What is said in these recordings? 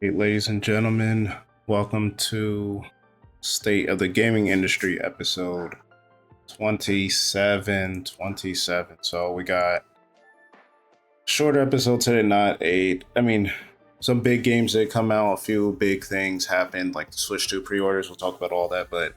Hey, ladies and gentlemen, welcome to State of the Gaming Industry episode 27. So we got shorter episode today, not eight. Some big games did come out, a few big things happened, like the Switch 2 pre-orders. We'll talk about all that, but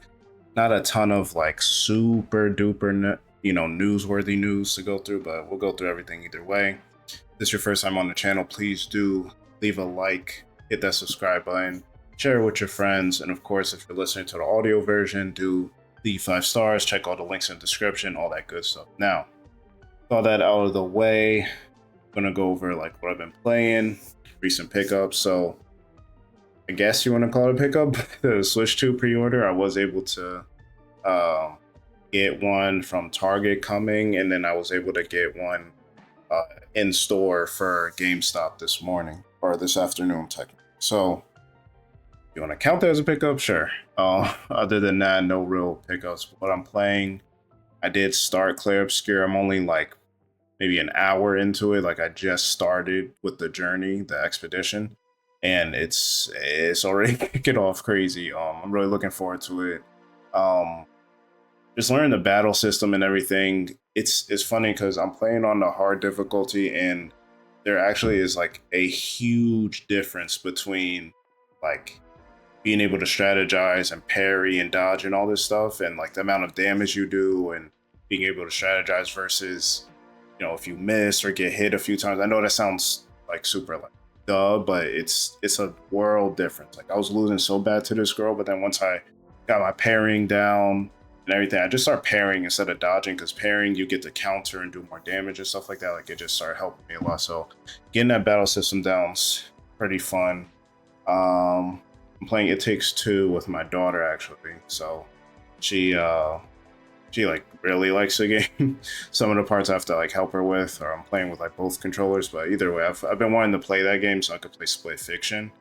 not a ton of like super duper, newsworthy news to go through, but we'll go through everything either way. If this is your first time on the channel, please do leave a like, hit that subscribe button, share it with your friends, and of course, if you're listening to the audio version, do leave 5 stars, check all the links in the description, all that good stuff. Now, with all that out of the way, I'm gonna go over like what I've been playing, recent pickups. So I guess you want to call it a pickup. The Switch 2 pre-order, I was able to um, get one from Target coming, and then I was able to get one uh, in store for GameStop this morning or this afternoon, technically. So, you want to count that as a pickup? Sure. Other than that, no real pickups. What I'm playing, I did start Clair Obscur. I'm only like maybe an hour into it. Like I just started with the journey, the expedition, and it's already kicking off crazy. I'm really looking forward to it. Um, just learning the battle system and everything. It's funny because I'm playing on the hard difficulty, and there actually is like a huge difference between like being able to strategize and parry and dodge and all this stuff, and like the amount of damage you do, and being able to strategize versus if you miss or get hit a few times. I know that sounds like super like duh, but it's a world difference. Like I was losing so bad to this girl, but then once I got my parrying down and everything, I just start parrying instead of dodging, because parrying you get to counter and do more damage and stuff like that. Like it just started helping me a lot. So getting that battle system down's pretty fun. I'm playing It Takes Two with my daughter actually. So she she like really likes the game. Some of the parts I have to like help her with, or I'm playing with like both controllers. But either way, I've been wanting to play that game so I could play Split Fiction.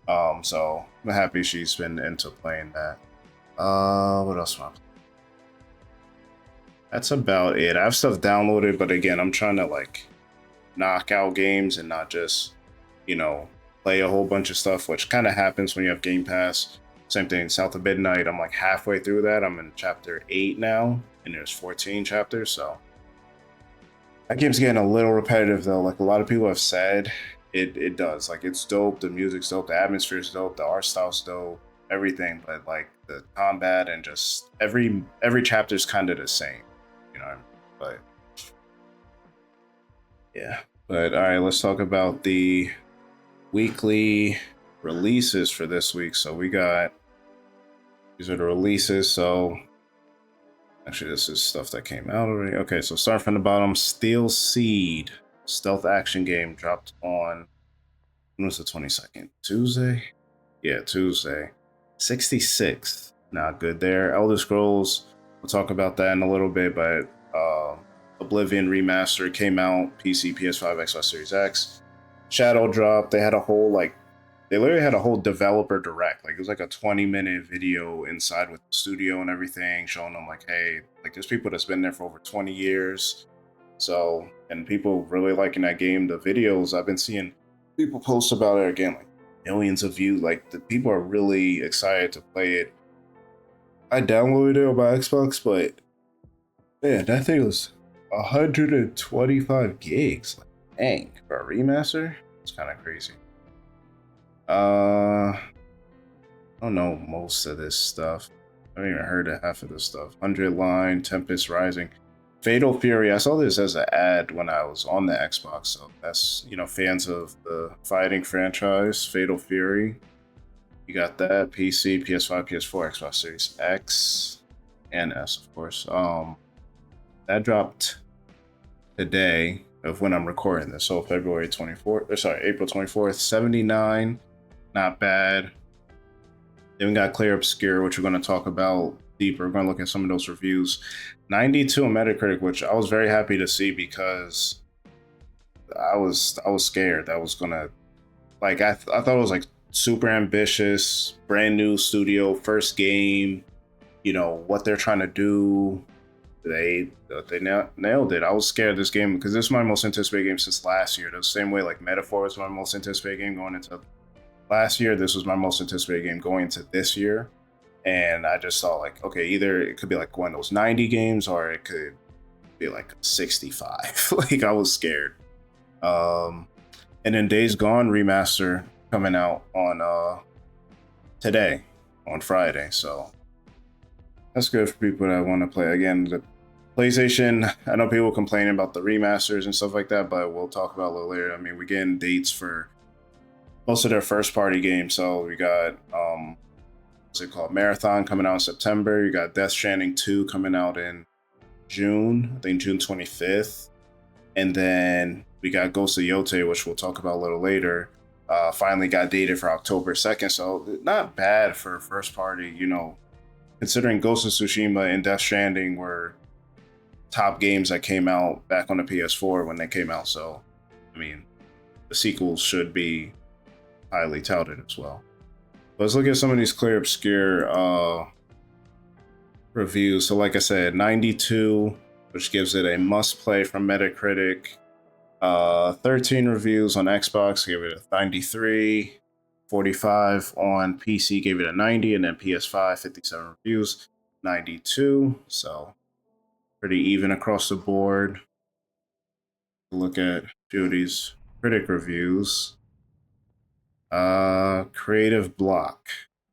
So I'm happy she's been into playing that. What else am I playing? That's about it. I have stuff downloaded, but again, I'm trying to like knock out games and not just, you know, play a whole bunch of stuff, which kind of happens when you have Game Pass. Same thing, South of Midnight. I'm like halfway through that. I'm in chapter 8 now, and there's 14 chapters. So that game's getting a little repetitive though. Like a lot of people have said, it does. Like it's dope. The music's dope. The atmosphere's dope. The art style's dope. Everything, but like the combat and just every chapter's kind of the same, you know. But yeah. But all right, let's talk about the weekly releases for this week. So we got these are the releases. So actually, this is stuff that came out already. Okay, so starting from the bottom, Steel Seed stealth action game dropped on when was the 22nd? Tuesday? Yeah, Tuesday. 66th. Not good there. Elder Scrolls, we'll talk about that in a little bit, but Oblivion Remastered came out, PC, PS5, Xbox Series X. Shadow dropped. They had a whole like they literally had a whole developer direct. Like it was like a 20-minute video inside with the studio and everything, showing them like, hey, like there's people that's been there for over 20 years. So, and people really liking that game. The videos I've been seeing people post about it again, like millions of views. Like the people are really excited to play it. I downloaded it on my Xbox, but man, that thing was 125 gigs. Like, dang, for a remaster, it's kind of crazy. I don't know most of this stuff. I haven't even heard of half of this stuff. 100 Line, Tempest Rising, Fatal Fury. I saw this as an ad when I was on the Xbox, so that's fans of the fighting franchise, Fatal Fury. You got that PC, PS5, PS4, Xbox Series X, and S, of course. That dropped today of when I'm recording this, so February 24th. Or sorry, April 24th. 79. Not bad. Then we got Clair Obscur, which we're going to talk about deeper. We're going to look at some of those reviews. 92 on Metacritic, which I was very happy to see, because I was scared that was gonna like I thought it was like super ambitious, brand new studio, first game. What they're trying to do. They nailed it. I was scared of this game because this is my most anticipated game since last year. The same way like Metaphor is my most anticipated game going into last year, this was my most anticipated game going into this year. And I just thought, like, okay, either it could be like one of those 90 games or it could be like 65. Like, I was scared. Um, and then Days Gone remaster coming out on today, on Friday. So that's good for people that want to play. Again, the PlayStation, I know people complaining about the remasters and stuff like that, but we'll talk about it a little later. I mean, we're getting dates for most of their first party games. So we got what's it called? Marathon coming out in September. You got Death Stranding 2 coming out in June, I think June 25th. And then we got Ghost of Yotei, which we'll talk about a little later. Finally got dated for October 2nd. So not bad for first party, you know, considering Ghost of Tsushima and Death Stranding were top games that came out back on the PS4 when they came out. So, I mean, the sequels should be highly touted as well. Let's look at some of these Clair Obscur reviews. So, like I said, 92, which gives it a must play from Metacritic. 13 reviews on Xbox gave it a 93. 45 on PC gave it a 90, and then PS5 57 reviews, 92. So pretty even across the board. Look at a few of these critic reviews. Creative Block.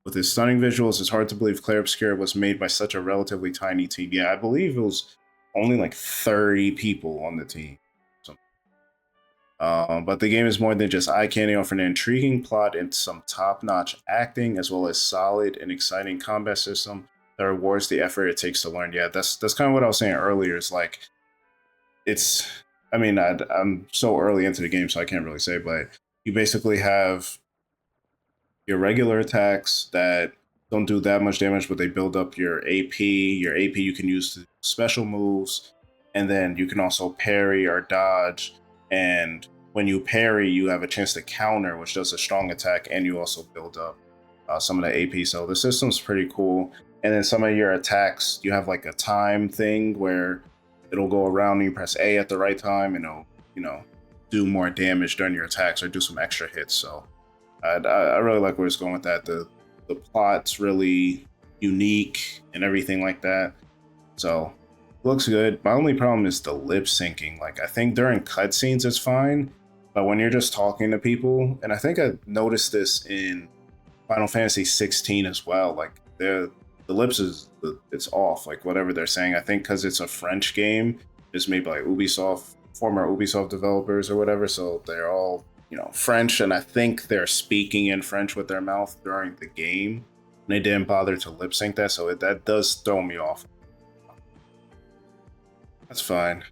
With its stunning visuals, it's hard to believe Clair Obscur was made by such a relatively tiny team. Yeah, I believe it was only like 30 people on the team. But the game is more than just eye candy, offering an intriguing plot and some top-notch acting, as well as solid and exciting combat system that rewards the effort it takes to learn. Yeah, that's kind of what I was saying earlier. It's like it's. I mean, I'm so early into the game, so I can't really say, but you basically have your regular attacks that don't do that much damage, but they build up your AP. Your AP you can use to special moves, and then you can also parry or dodge. And when you parry, you have a chance to counter, which does a strong attack, and you also build up some of the AP. So the system's pretty cool. And then some of your attacks, you have like a time thing where it'll go around and you press A at the right time, and it'll, you know, do more damage during your attacks or do some extra hits. So I really like where it's going with that. The plot's really unique and everything like that. So looks good. My only problem is the lip syncing. Like, I think during cutscenes it's fine, but when you're just talking to people, and I think I noticed this in Final Fantasy 16 as well. Like the lips it's off. Like whatever they're saying. I think because it's a French game, it's made by Ubisoft, former Ubisoft developers or whatever. So they're all, you know, French, and I think they're speaking in French with their mouth during the game. And they didn't bother to lip sync that, so that does throw me off. That's fine.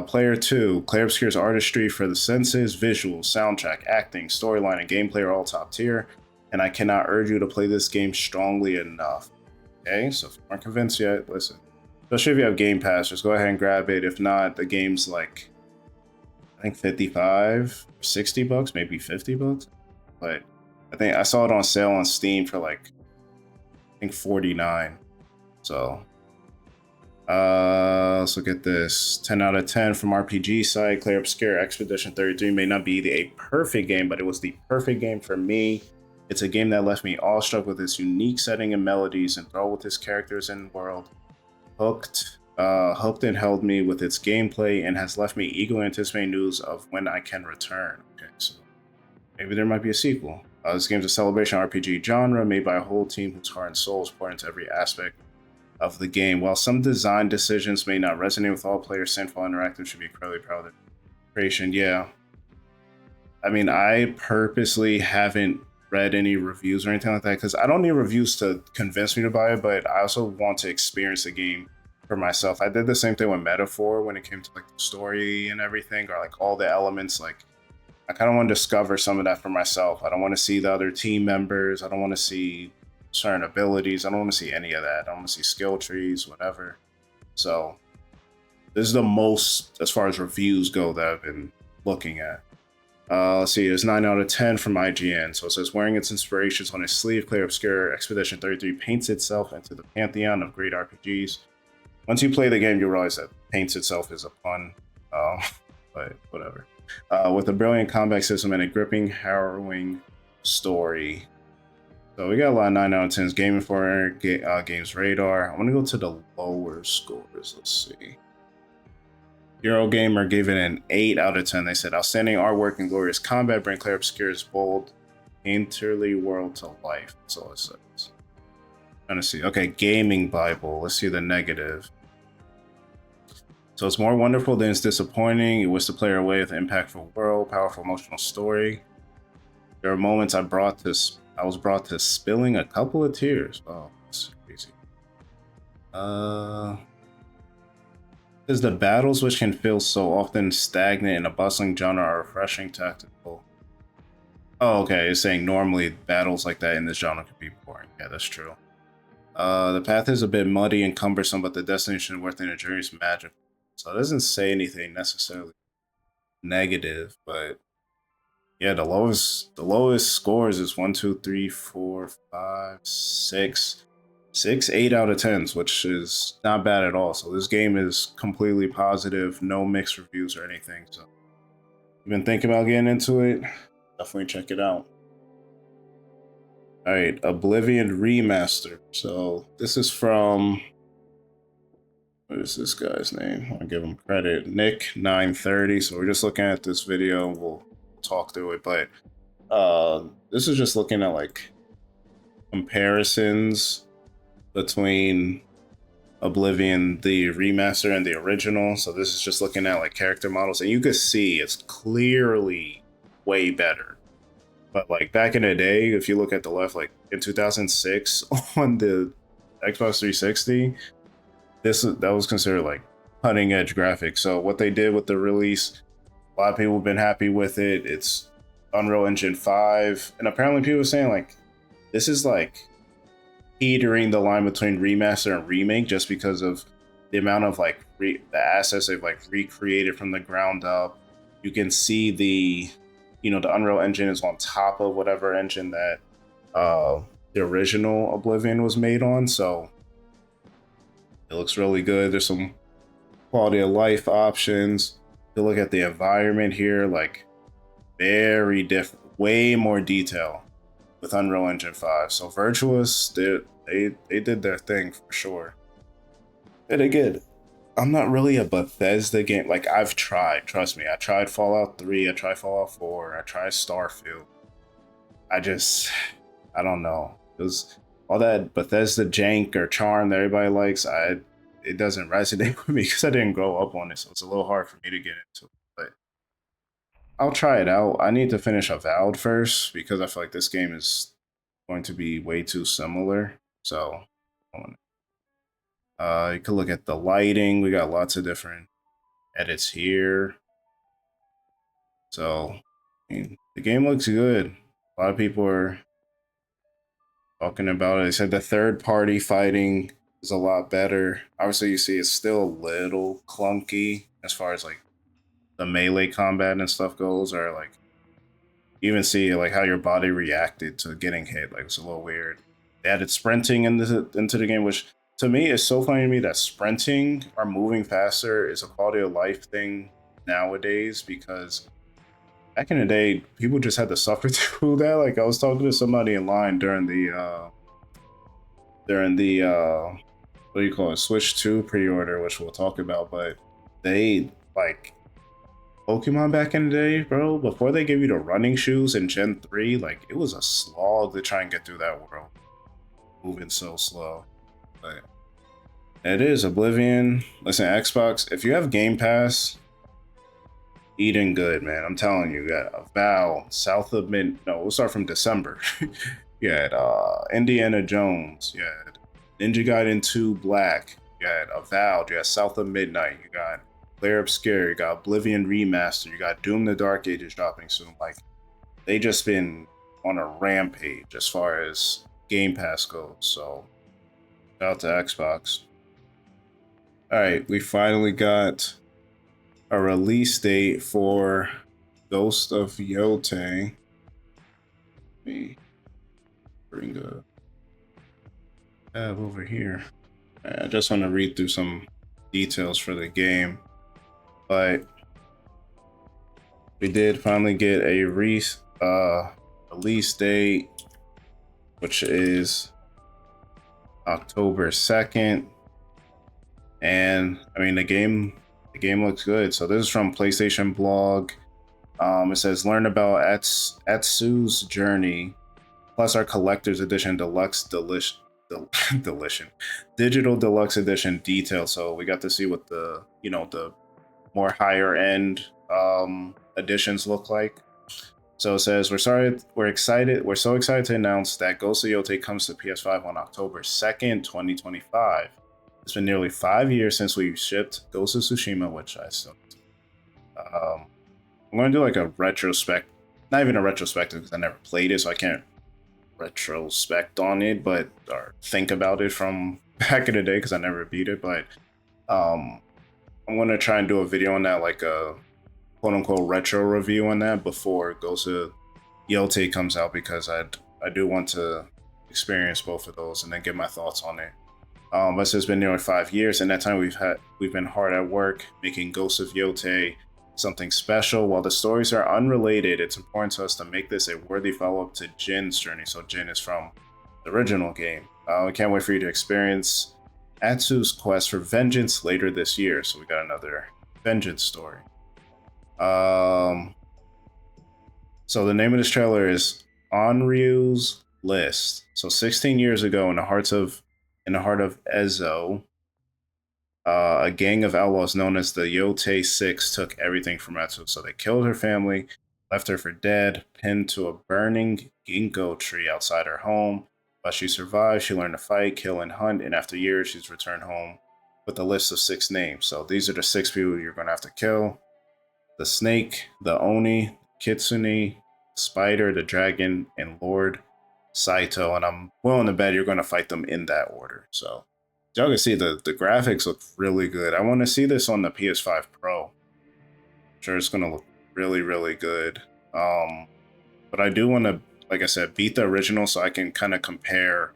Player 2, Clair Obscur's artistry for the senses, visuals, soundtrack, acting, storyline, and gameplay are all top tier, and I cannot urge you to play this game strongly enough. Okay, so if you aren't convinced yet, listen. Especially if you have Game Pass, just go ahead and grab it. If not, the game's like, I think 55 or 60 bucks, maybe 50 bucks. But I think I saw it on sale on Steam for like, I think 49. So let's look at this. 10 out of 10 from RPG site. Clair Obscur Expedition 33 may not be a perfect game, but it was the perfect game for me. It's a game that left me awestruck with its unique setting and melodies, enthralled with its characters and world. Hooked and held me with its gameplay, and has left me eagerly anticipating news of when I can return. Okay, so maybe there might be a sequel. This game's a celebration RPG genre made by a whole team whose heart and soul is poured into every aspect of the game. While some design decisions may not resonate with all players, Sinful Interactive should be incredibly proud of their creation. Yeah. I mean, I purposely haven't read any reviews or anything like that because I don't need reviews to convince me to buy it, but I also want to experience the game for myself. I did the same thing with Metaphor when it came to like the story and everything, or like all the elements. Like, I kind of want to discover some of that for myself. I don't want to see the other team members. I don't want to see certain abilities. I don't want to see any of that. I don't want to see skill trees, whatever. So this is the most, as far as reviews go, that I've been looking at. Let's see, it's 9 out of 10 from IGN. So it says, wearing its inspirations on his sleeve, Clair Obscur Expedition 33 paints itself into the pantheon of great RPGs. Once you play the game, you'll realize that paints itself is a pun, but whatever. With a brilliant combat system and a gripping, harrowing story. So we got a lot of 9 out of 10s. Game Informer, Games Radar. I want to go to the lower scores. Let's see. Eurogamer gave it an 8 out of 10. They said, outstanding artwork and glorious combat bring Clair Obscur's bold, painterly world to life. That's all it says. Trying to see. Okay, Gaming Bible. Let's see the negative. So it's more wonderful than it's disappointing. It was the player away with an impactful world, powerful emotional story. There are moments I was brought to spilling a couple of tears. Oh, that's crazy. Is the battles, which can feel so often stagnant in a bustling genre, are refreshing tactical. Oh, okay. It's saying normally battles like that in this genre could be boring. Yeah, that's true. The path is a bit muddy and cumbersome, but the destination within the journey is magical. So it doesn't say anything necessarily negative, but yeah, the lowest scores is 1, 2, 3, 4, 5, 6, 8 out of 10s, which is not bad at all. So this game is completely positive, no mixed reviews or anything. So if you've been thinking about getting into it, definitely check it out. All right, Oblivion Remastered. So this is from, what is this guy's name? I'll give him credit. Nick930. So we're just looking at this video and we'll talk through it. But this is just looking at like comparisons between Oblivion, the remaster, and the original. So this is just looking at like character models, and you can see it's clearly way better. But like back in the day, if you look at the left, like in 2006 on the Xbox 360, that was considered like cutting edge graphics. So what they did with the release, a lot of people have been happy with it. It's Unreal Engine 5, and apparently people are saying like this is like teetering the line between remaster and remake, just because of the amount of like the assets they've like recreated from the ground up. You can see the Unreal Engine is on top of whatever engine that the original Oblivion was made on, so it looks really good. There's some quality of life options. You look at the environment here, like very different, way more detail with Unreal Engine 5. So Virtuous, they did their thing for sure. And again, I'm not really a Bethesda game. Like I've tried, trust me, I tried Fallout 3, I tried Fallout 4, I tried Starfield. I don't know. It was all that Bethesda jank or charm that everybody likes. It doesn't resonate with me because I didn't grow up on it, so it's a little hard for me to get into it. But I'll try it out. I need to finish Avowed first because I feel like this game is going to be way too similar. So you can look at the lighting. We got lots of different edits here. So I mean, the game looks good. A lot of people are talking about it. They said the third party fighting is a lot better. Obviously, you see it's still a little clunky as far as like the melee combat and stuff goes, or like you even see like how your body reacted to getting hit. Like it's a little weird. They added sprinting into the game, which to me is so funny to me that sprinting or moving faster is a quality of life thing nowadays, because back in the day, people just had to suffer through that. Like I was talking to somebody in line during the what do you call it, Switch 2 pre-order, which we'll talk about, but they like Pokemon back in the day, bro, before they gave you the running shoes in Gen 3, like it was a slog to try and get through that world. Moving so slow. But it is Oblivion. Listen, Xbox, if you have Game Pass, eating good, man. I'm telling you, you got Avowed, South of we'll start from December. You had Indiana Jones, you had Ninja Gaiden 2 Black, you had Avowed, you had South of Midnight, you got Clair Obscur, you got Oblivion Remastered, you got Doom the Dark Ages dropping soon. Like, they just been on a rampage as far as Game Pass goes. So, shout out to Xbox. Alright, we finally got a release date for Ghost of Yotei. Let me bring a tab over here. I just want to read through some details for the game. But we did finally get a release date, which is October 2nd. And I mean, the game looks good. So this is from PlayStation Blog. It says learn about Atsu's journey, plus our collector's edition deluxe delition digital deluxe edition detail. So we got to see what the the more higher end editions look like. So it says we're so excited to announce that Ghost of Yotei comes to PS5 on October 2nd, 2025. It's been nearly 5 years since we shipped Ghost of Tsushima, which I still I'm going to do like a retrospect, not even a retrospective because I never played it, so I can't retrospect on it, but or think about it from back in the day because I never beat it. But I'm going to try and do a video on that, like a quote unquote retro review on that before Ghost of Yotei comes out, because I do want to experience both of those and then get my thoughts on it. But it's been nearly 5 years, and that time we've been hard at work making Ghost of Yotei something special. While the stories are unrelated, it's important to us to make this a worthy follow-up to Jin's journey. So Jin is from the original game. We can't wait for you to experience Atsu's quest for vengeance later this year. So we got another vengeance story. So the name of this trailer is Onryu's List. So 16 years ago, in the heart of Ezo, a gang of outlaws known as the Yotei Six took everything from Atsu. So they killed her family, left her for dead, pinned to a burning ginkgo tree outside her home. But she survived. She learned to fight, kill, and hunt. And after years, she's returned home with a list of 6 names. So these are the 6 people you're going to have to kill: the snake, the Oni, Kitsune, Spider, the dragon, and Lord Saito. And I'm willing to bet you're going to fight them in that order. So y'all can see the graphics look really good. I want to see this on the PS5 Pro. I'm sure it's going to look really, really good. But I do want to, like I said, beat the original so I can kind of compare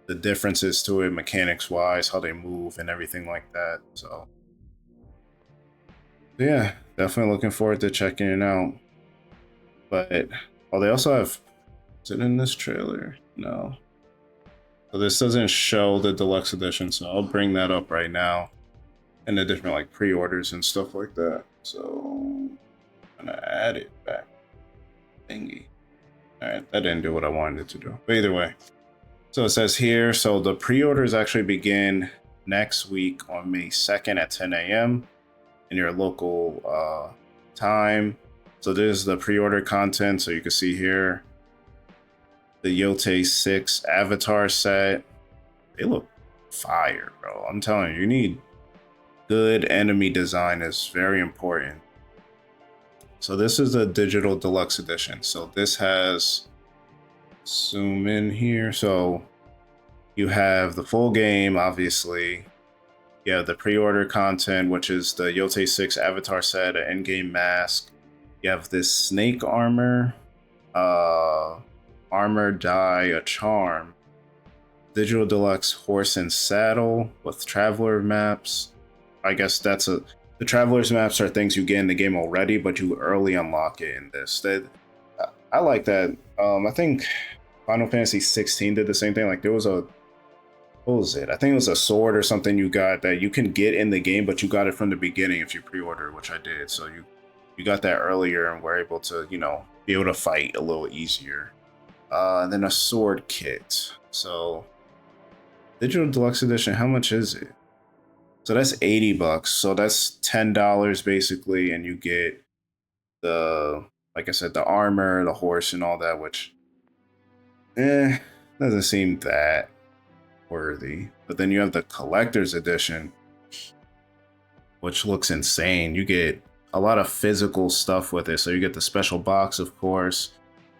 the differences to it mechanics wise, how they move and everything like that. So yeah, definitely looking forward to checking it out. But they also have, is it in this trailer? No. So this doesn't show the deluxe edition, so I'll bring that up right now, and the different like pre-orders and stuff like that. So I'm gonna add it back. Thingy. All right, that didn't do what I wanted it to do. But either way, so it says here, so the pre-orders actually begin next week on May 2nd at 10 a.m. in your local time. So this is the pre-order content. So you can see here the Yotei 6 avatar set. They look fire, bro. I'm telling you, you need good enemy design. Is very important. So this is a digital deluxe edition. So this has, zoom in here. So you have the full game, obviously. You have the pre-order content, which is the Yotei 6 avatar set, an in-game mask. You have this snake armor, armor die, a charm, digital deluxe horse and saddle with traveler maps. I guess the traveler's maps are things you get in the game already, but you early unlock it in this. I like that. I think Final Fantasy 16 did the same thing. Like there was what was it? I think it was a sword or something you got that you can get in the game, but you got it from the beginning if you pre-order, which I did. So you got that earlier and were able to, be able to fight a little easier. And then a sword kit. So digital deluxe edition, how much is it? So that's $80. So that's $10 basically, and you get the, like I said, the armor, the horse, and all that, which doesn't seem that worthy. But then you have the collector's edition, which looks insane. You get a lot of physical stuff with it. So you get the special box, of course.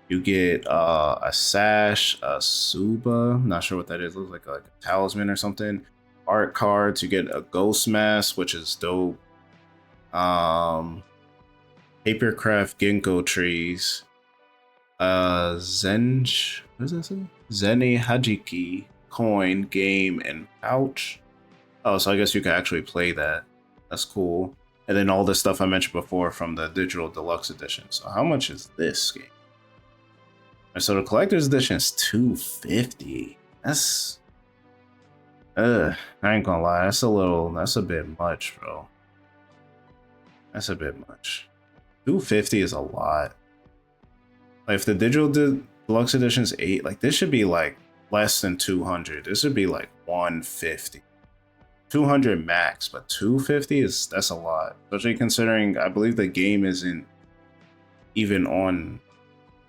You get a sash, a suba, not sure what that is. Looks like a talisman or something. Art cards. You get a ghost mask, which is dope. Papercraft ginkgo trees. Zenj, what does that say? Zene Hajiki coin, game, and pouch. Oh, so I guess you can actually play that. That's cool. And then all the stuff I mentioned before from the digital deluxe edition. So how much is this game? So the collector's edition is $250. That's I ain't gonna lie, that's a bit much, bro. That's a bit much. 250 is a lot. Like if the digital deluxe edition is 8, like this should be like less than 200. This would be like 150. 200 max, but 250 that's a lot. Especially considering I believe the game isn't even on.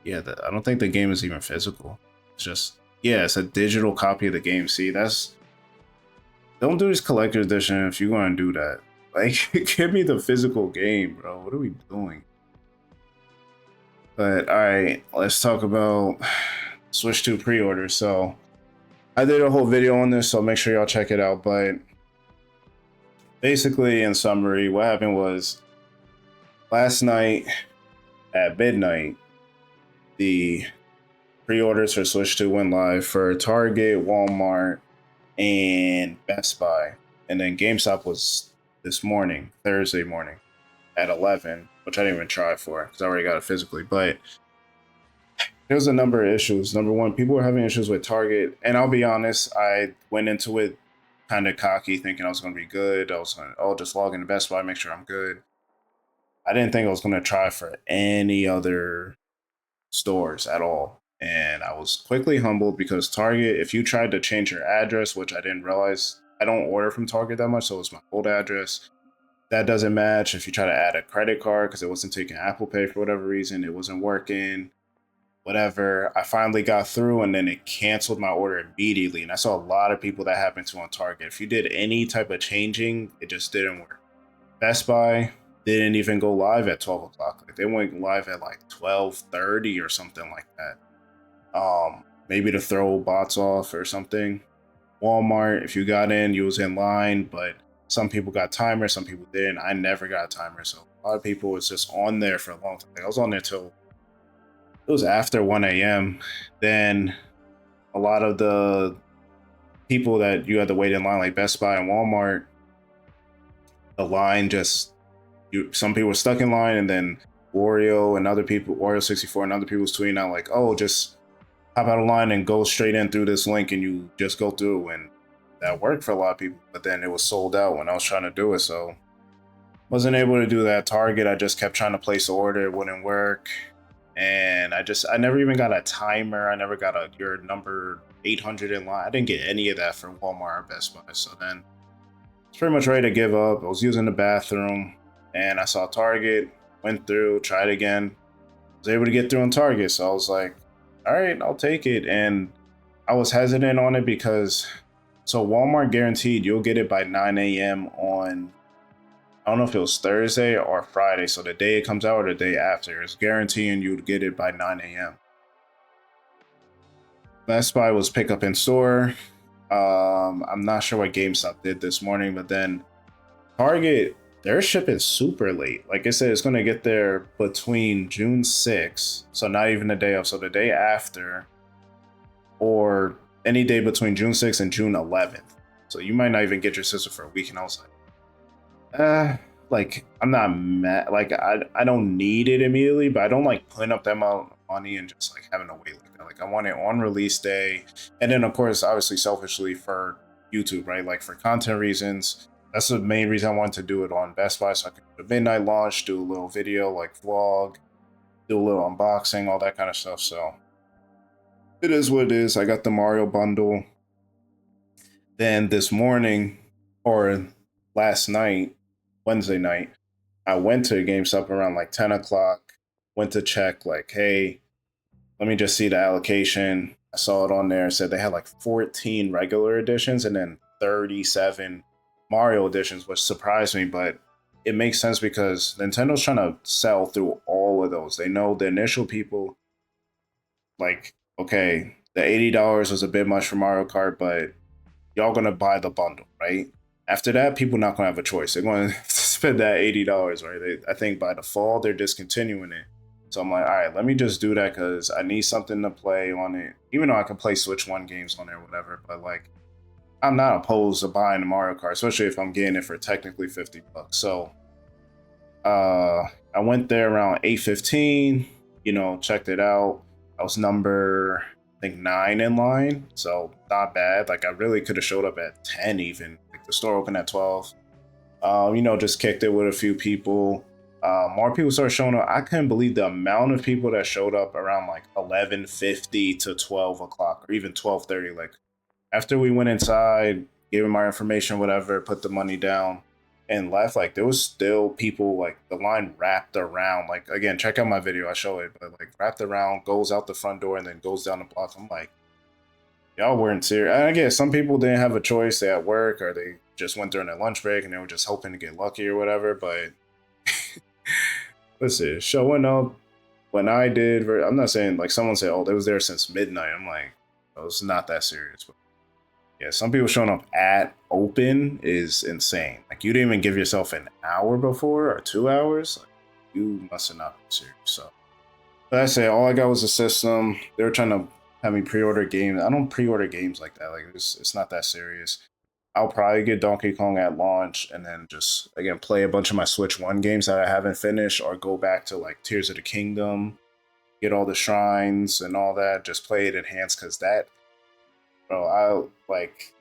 Yeah, I don't think the game is even physical. It's just, yeah, it's a digital copy of the game. See, don't do this collector edition if you're going to do that. Like, give me the physical game, bro. What are we doing? But all right, let's talk about Switch 2 pre-order. So I did a whole video on this, so make sure y'all check it out. But basically, in summary, what happened was last night at midnight, the pre-orders for Switch 2 went live for Target, Walmart, and Best Buy. And then GameStop was this morning, Thursday morning, at 11, which I didn't even try for because I already got it physically. But there's a number of issues. Number one, people were having issues with Target. And I'll be honest, I went into it kind of cocky, thinking I was going to be good. I was going to, just log into Best Buy, make sure I'm good. I didn't think I was going to try for any other stores at all. And I was quickly humbled because Target, if you tried to change your address, which I didn't realize, I don't order from Target that much, so it's my old address. That doesn't match. If you try to add a credit card because it wasn't taking Apple Pay for whatever reason, it wasn't working, whatever. I finally got through and then it canceled my order immediately. And I saw a lot of people that happened to on Target. If you did any type of changing, it just didn't work. Best Buy didn't even go live at 12 o'clock. Like they went live at like 12:30 or something like that. Maybe to throw bots off or something. Walmart, if you got in, you was in line, but some people got timers, some people didn't. I never got a timer, so a lot of people was just on there for a long time. I was on there till it was after 1 a.m. Then a lot of the people that you had to wait in line, like Best Buy and Walmart, the line just some people were stuck in line, and then Wario 64 and other people was tweeting out like, "Oh, just hop out of line and go straight in through this link, and you just go through." And that worked for a lot of people, but then it was sold out when I was trying to do it, so wasn't able to do that. Target, I just kept trying to place the order, it wouldn't work, and I never even got a timer. I never got your number 800 in line. I didn't get any of that for Walmart or Best Buy. So then I was pretty much ready to give up. I was using the bathroom and I saw Target, went through, tried again, was able to get through on Target. So I was like, all right, I'll take it. And I was hesitant on it because Walmart guaranteed you'll get it by 9 a.m. on, I don't know if it was Thursday or Friday. So the day it comes out or the day after, it's guaranteeing you'd get it by 9 a.m. Best Buy was pick up in store. I'm not sure what GameStop did this morning, but then Target, their ship is super late. Like I said, it's going to get there between June 6th, so not even the day of, so the day after, or any day between June 6th and June 11th. So you might not even get your system for a week. And I was like, I'm not mad. Like I don't need it immediately, but I don't like putting up that amount of money and just like having to wait like that. Like I want it on release day, and then of course, obviously, selfishly for YouTube, right? Like for content reasons. That's the main reason I wanted to do it on Best Buy, so I could do a midnight launch, do a little video, like vlog, do a little unboxing, all that kind of stuff. So it is what it is. I got the Mario bundle. Then this morning, or last night, Wednesday night, I went to GameStop around like 10 o'clock, went to check like, hey, let me just see the allocation. I saw it on there, said they had like 14 regular editions and then 37 Mario editions, which surprised me, but it makes sense because Nintendo's trying to sell through all of those. They know the initial people, like, okay, the $80 was a bit much for Mario Kart, but y'all gonna buy the bundle, right? After that, people not gonna have a choice. They're going to spend that $80, right? I think by default they're discontinuing it. So I'm like, all right, let me just do that because I need something to play on it. Even though I can play Switch 1 games on there, whatever. But like, I'm not opposed to buying the Mario Kart, especially if I'm getting it for technically $50. So I went there around 8:15, checked it out. I was number, I think, 9 in line, so not bad. Like I really could have showed up at 10 even. Like the store opened at 12. Just kicked it with a few people. More people started showing up. I couldn't believe the amount of people that showed up around like 11:50 to 12 o'clock or even 12:30. Like after we went inside, gave him our information, whatever, put the money down, and left. Like there was still people, like the line wrapped around. Like again, check out my video, I show it, but like wrapped around, goes out the front door, and then goes down the block. I'm like, y'all weren't serious. And I guess some people didn't have a choice. They at work or they just went during their lunch break and they were just hoping to get lucky or whatever. But listen, showing up when I did, I'm not saying like someone said, oh, they was there since midnight. I'm like, oh, it's not that serious. But yeah, some people showing up at open is insane. Like you didn't even give yourself an hour before or 2 hours. Like, you must have not been serious. So I say all I got was a system. They were trying to have me pre-order games. I don't pre-order games like that. Like it's not that serious. I'll probably get Donkey Kong at launch and then just again play a bunch of my Switch One games that I haven't finished, or go back to like Tears of the Kingdom, get all the shrines and all that. Just play it enhanced because that, bro, I like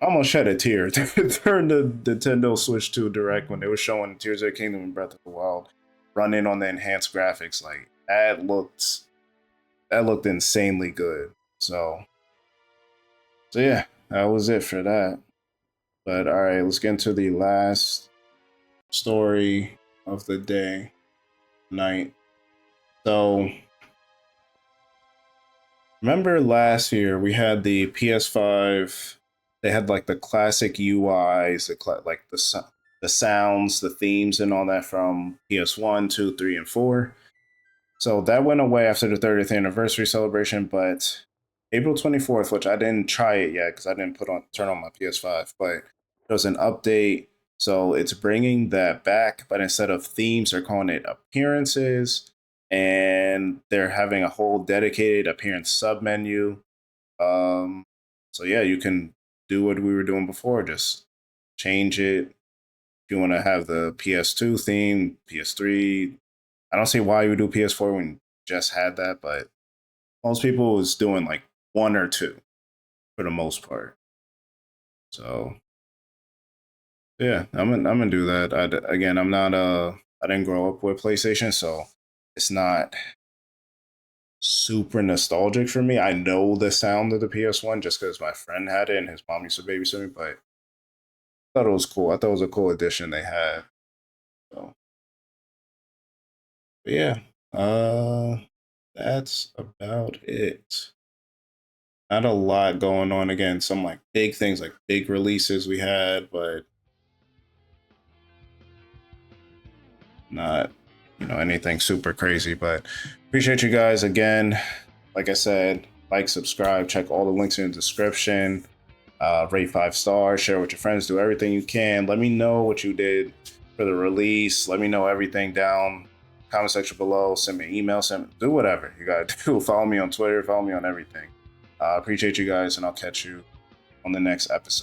almost shed a tear during the Nintendo Switch 2 Direct when they were showing Tears of the Kingdom and Breath of the Wild running on the enhanced graphics. Like that looked insanely good. So yeah, that was it for that. But all right, let's get into the last story of the day, night. So remember last year we had the PS5. They had like the classic UIs, like the sounds, the themes, and all that from PS1, 2, 3, and 4. So that went away after the 30th anniversary celebration, but April 24th, which I didn't try it yet because I didn't turn on my PS5, but there was an update. So it's bringing that back, but instead of themes, they're calling it appearances, and they're having a whole dedicated appearance submenu. Um, so yeah, you can do what we were doing before, just change it. If you want to have the PS2 theme, PS3, I don't see why you would do PS4 when you just had that, but most people was doing like one or two for the most part. So yeah, I'm gonna do that. Again, I'm not I didn't grow up with PlayStation, so it's not super nostalgic for me. I know the sound of the PS1 just because my friend had it and his mom used to babysit me, but I thought it was cool. I thought it was a cool addition they had. So but yeah, uh, that's about it. Not a lot going on. Again, some like big things, like big releases we had, but not anything super crazy. But appreciate you guys again. Like I said, like, subscribe, check all the links in the description. Rate 5 stars, share with your friends, do everything you can. Let me know what you did for the release. Let me know everything down comment section below. Send me an email. Do whatever you gotta do. Follow me on Twitter. Follow me on everything. Appreciate you guys, and I'll catch you on the next episode.